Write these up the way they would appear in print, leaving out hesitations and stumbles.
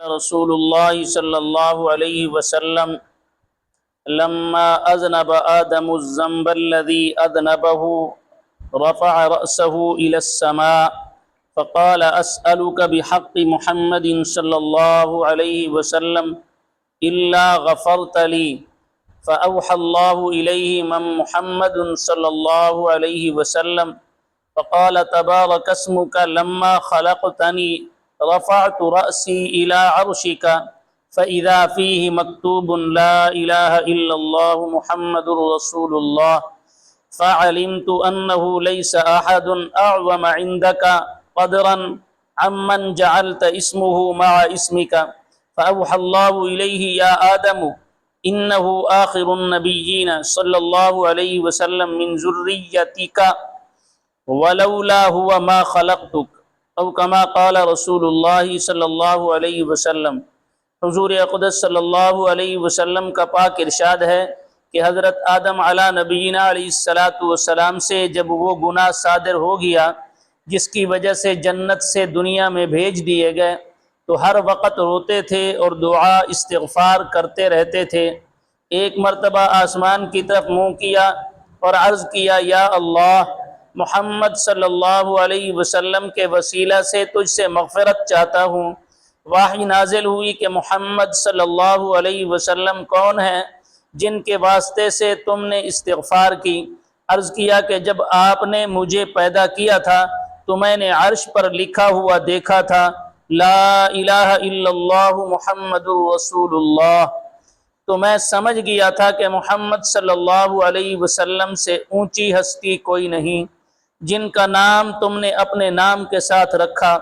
رسول الله صلى الله عليه وسلم لما أذنب آدم الذنب الذي أذنبه رفع رأسه إلى السماء فقال أسألك بحق محمد صلى الله عليه وسلم إلا غفرت لي فأوحى الله إليه من محمد صلى الله عليه وسلم فقال تبارك اسمك لما خلقتني رفعت رأسي إلى عرشك فإذا فيه مكتوب لا إله إلا الله محمد رسول الله فعلمت أنه ليس أحد أعظم عندك قدرا عمن جعلت اسمه مع اسمك فأوحى الله إليه يا آدم إنه آخر النبيين صلى الله عليه وسلم من ذريتك ولولا هو ما خلقتك او کما قال رسول اللہ صلی اللہ علیہ وسلم۔ حضور اقدس صلی اللہ علیہ وسلم کا پاک ارشاد ہے کہ حضرت آدم علی نبینا علیہ السلام سے جب وہ گناہ صادر ہو گیا جس کی وجہ سے جنت سے دنیا میں بھیج دیے گئے تو ہر وقت روتے تھے اور دعا استغفار کرتے رہتے تھے۔ ایک مرتبہ آسمان کی طرف منہ کیا اور عرض کیا یا اللہ، محمد صلی اللہ علیہ وسلم کے وسیلہ سے تجھ سے مغفرت چاہتا ہوں۔ وحی نازل ہوئی کہ محمد صلی اللہ علیہ وسلم کون ہیں جن کے واسطے سے تم نے استغفار کی۔ عرض کیا کہ جب آپ نے مجھے پیدا کیا تھا تو میں نے عرش پر لکھا ہوا دیکھا تھا لا الہ الا اللہ محمد رسول اللہ، تو میں سمجھ گیا تھا کہ محمد صلی اللہ علیہ وسلم سے اونچی ہستی کوئی نہیں جن کا نام تم نے اپنے نام کے ساتھ رکھا۔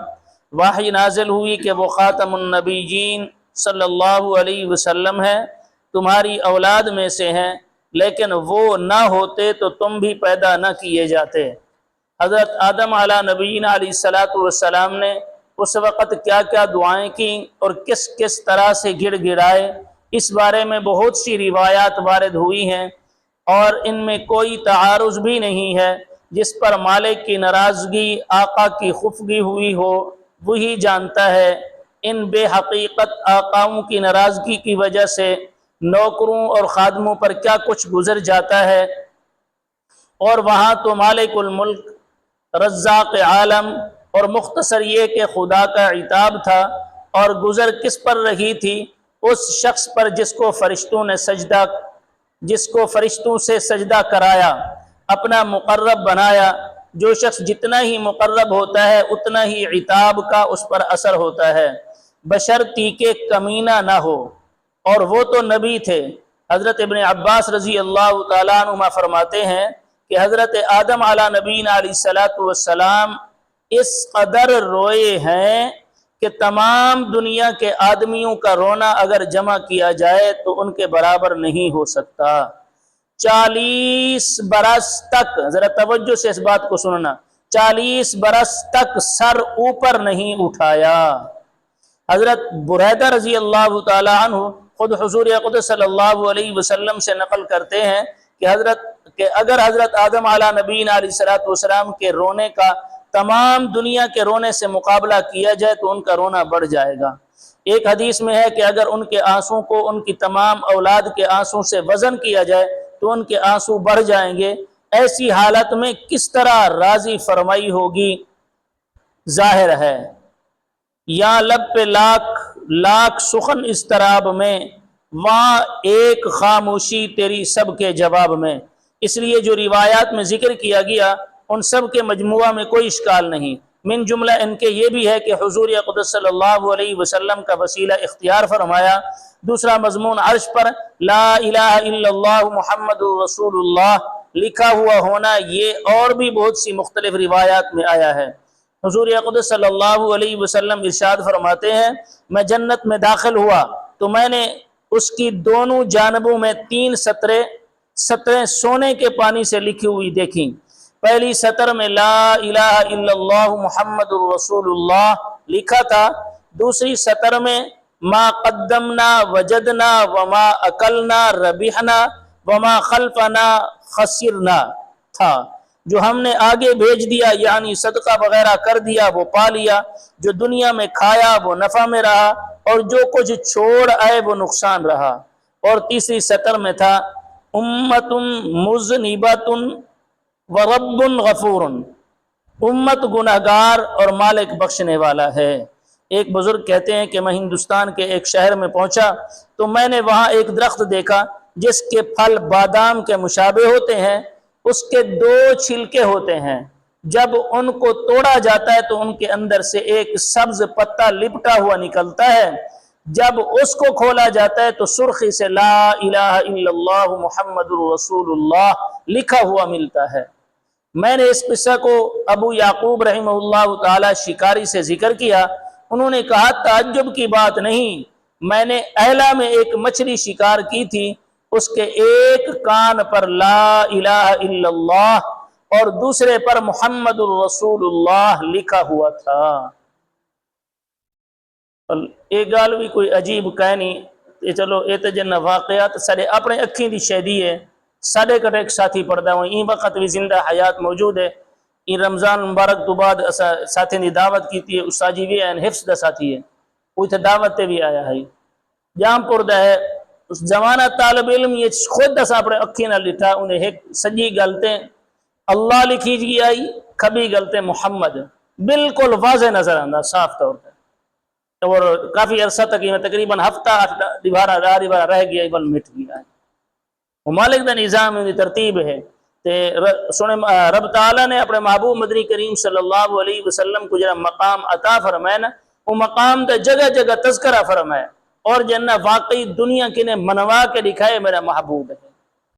وحی نازل ہوئی کہ وہ خاتم النبیین صلی اللہ علیہ وسلم ہے، تمہاری اولاد میں سے ہیں، لیکن وہ نہ ہوتے تو تم بھی پیدا نہ کیے جاتے۔ حضرت آدم علی نبینا علیہ السلام نے اس وقت کیا کیا دعائیں کیں اور کس کس طرح سے گڑ گڑائے، اس بارے میں بہت سی روایات وارد ہوئی ہیں اور ان میں کوئی تعارض بھی نہیں ہے۔ جس پر مالک کی ناراضگی، آقا کی خفگی ہوئی ہو وہی جانتا ہے۔ ان بے حقیقت آقاؤں کی ناراضگی کی وجہ سے نوکروں اور خادموں پر کیا کچھ گزر جاتا ہے، اور وہاں تو مالک الملک، رزاق عالم، اور مختصر یہ کہ خدا کا عتاب تھا، اور گزر کس پر رہی تھی؟ اس شخص پر جس کو فرشتوں سے سجدہ کرایا، اپنا مقرب بنایا۔ جو شخص جتنا ہی مقرب ہوتا ہے اتنا ہی عتاب کا اس پر اثر ہوتا ہے، بشرطی کہ کمینہ نہ ہو، اور وہ تو نبی تھے۔ حضرت ابن عباس رضی اللہ تعالیٰ عنہما فرماتے ہیں کہ حضرت آدم علی نبینا علیہ السلام اس قدر روئے ہیں کہ تمام دنیا کے آدمیوں کا رونا اگر جمع کیا جائے تو ان کے برابر نہیں ہو سکتا۔ 40 برس تک، ذرا توجہ سے اس بات کو سننا، 40 برس تک سر اوپر نہیں اٹھایا۔ حضرت بریدہ رضی اللہ تعالی عنہ خود حضور اقدس صلی اللہ علیہ وسلم سے نقل کرتے ہیں کہ اگر حضرت آدم علی نبینا علیہ السلام کے رونے کا تمام دنیا کے رونے سے مقابلہ کیا جائے تو ان کا رونا بڑھ جائے گا۔ ایک حدیث میں ہے کہ اگر ان کے آنسوں کو ان کی تمام اولاد کے آنسوں سے وزن کیا جائے تو ان کے آنسو بڑھ جائیں گے۔ ایسی حالت میں کس طرح راضی فرمائی ہوگی ظاہر ہے۔ یا لب پہ لاکھ سخن اضطراب میں، وہاں ایک خاموشی تیری سب کے جواب میں۔ اس لیے جو روایات میں ذکر کیا گیا ان سب کے مجموعہ میں کوئی اشکال نہیں۔ من جملہ ان کے یہ بھی ہے کہ حضور اقدس صلی اللہ علیہ وسلم کا وسیلہ اختیار فرمایا۔ دوسرا مضمون عرش پر لا الہ الا اللہ محمد رسول اللہ لکھا ہوا ہونا، یہ اور بھی بہت سی مختلف روایات میں آیا ہے۔ حضور اقدس صلی اللہ علیہ وسلم ارشاد فرماتے ہیں میں جنت میں داخل ہوا تو میں نے اس کی دونوں جانبوں میں 3 سطریں سونے کے پانی سے لکھی ہوئی دیکھیں۔ پہلی سطر میں لا الہ الا اللہ محمد رسول اللہ لکھا تھا، دوسری سطر میں ما قدمنا وجدنا وما اکلنا ربحنا وما خلفنا خسرنا تھا۔ جو ہم نے آگے بھیج دیا یعنی صدقہ وغیرہ کر دیا وہ پا لیا، جو دنیا میں کھایا وہ نفع میں رہا، اور جو کچھ چھوڑ آئے وہ نقصان رہا۔ اور تیسری سطر میں تھا امت مذنبۃ ورب غفور، امت گناہگار اور مالک بخشنے والا ہے۔ ایک بزرگ کہتے ہیں کہ میں ہندوستان کے ایک شہر میں پہنچا تو میں نے وہاں ایک درخت دیکھا جس کے پھل بادام کے مشابہ ہوتے ہیں، اس کے 2 چھلکے ہوتے ہیں، جب ان کو توڑا جاتا ہے تو ان کے اندر سے ایک سبز پتا لپٹا ہوا نکلتا ہے، جب اس کو کھولا جاتا ہے تو سرخی سے لا الہ الا اللہ محمد الرسول اللہ لکھا ہوا ملتا ہے۔ میں نے اس قصہ کو ابو یعقوب رحمہ اللہ تعالی شکاری سے ذکر کیا، انہوں نے کہا تعجب کی بات نہیں، میں نے اہلا میں ایک مچھلی شکار کی تھی، اس کے ایک کان پر لا الہ الا اللہ اور دوسرے پر محمد الرسول اللہ لکھا ہوا تھا۔ ایک گال بھی کوئی عجیب کہنی یہ چلو یہ تو جن واقعات سارے اپنے اکھیں دی شہدی ہے۔ ساڑھے کٹ ایک ساتھی پڑھتا ہوں این وقت بھی زندہ حیات موجود ہے، این رمضان مبارک تو بعد ساتھی نے دعوت کی تھی، استاد جی بھی ہیں حفظ دا ساتھی ہے، وہ تھے دعوت تے بھی آیا ہے جام پردہ ہے۔ اس زمانہ طالب علم یہ خود دس اپنے اکھیں نہ لٹھا، انہیں ایک سجی گلتے اللہ لکھی جی آئی، کبھی گلتے محمد، بالکل واضح نظر آندہ صاف طور پر، اور کافی عرصہ تک میں تقریباً ہفتہ دیوارہ رہ گیا بل مٹ گیا ہے۔ مالک دا نظام دی ترتیب ہے تے سنے رب تعالیٰ نے اپنے محبوب مدنی کریم صلی اللہ علیہ وسلم کو جنہ مقام عطا فرمائے نا، وہ مقام دا جگہ جگہ تذکرہ فرمائے، اور جنہ واقعی دنیا کے نے منوا کے دکھائے میرا محبوب ہے۔